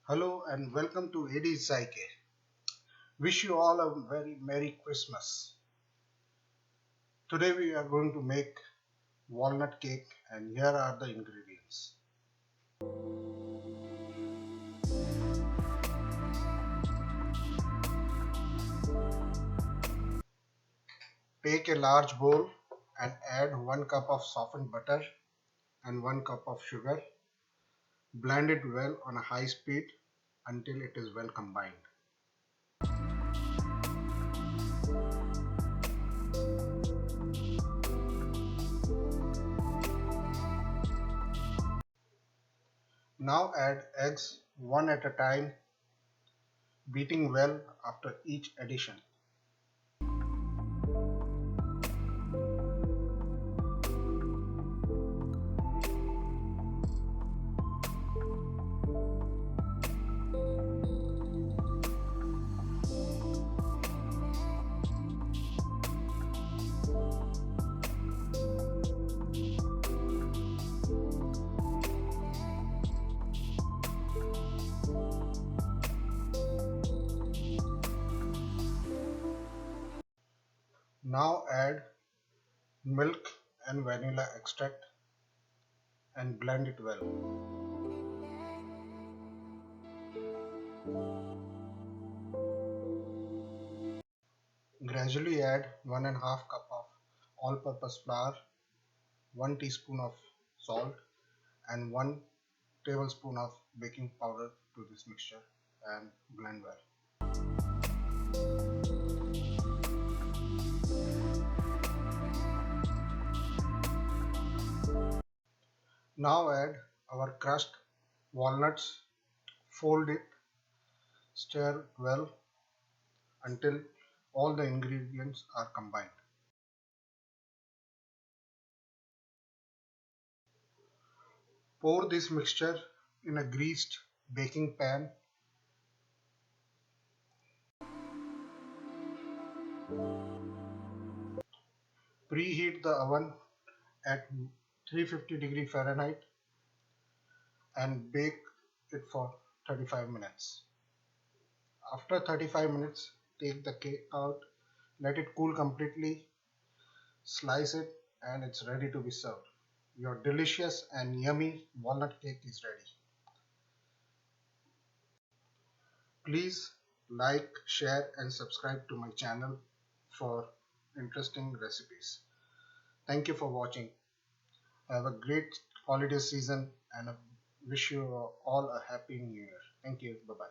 Hello and welcome to AD Psyche. Wish you all a very Merry Christmas. Today we are going to make walnut cake and here are the ingredients. Take a large bowl and add 1 cup of softened butter and 1 cup of sugar. Blend it well on a high speed until it is well combined. Now add eggs one at a time, beating well after each addition. Now add milk and vanilla extract and blend it well. Gradually add 1.5 cup of all-purpose flour, 1 teaspoon of salt and 1 tablespoon of baking powder to this mixture and blend well. Now add our crushed walnuts, fold it, stir well until all the ingredients are combined. Pour this mixture in a greased baking pan. Preheat the oven at 350 Fahrenheit and bake it for 35 minutes. After 35 minutes, take the cake out, let it cool completely, slice it, and it's ready to be served. Your delicious and yummy walnut cake is ready. Please like, share, and subscribe to my channel for interesting recipes. Thank you for watching. Have a great holiday season and wish you all a happy new year. Thank you. Bye bye.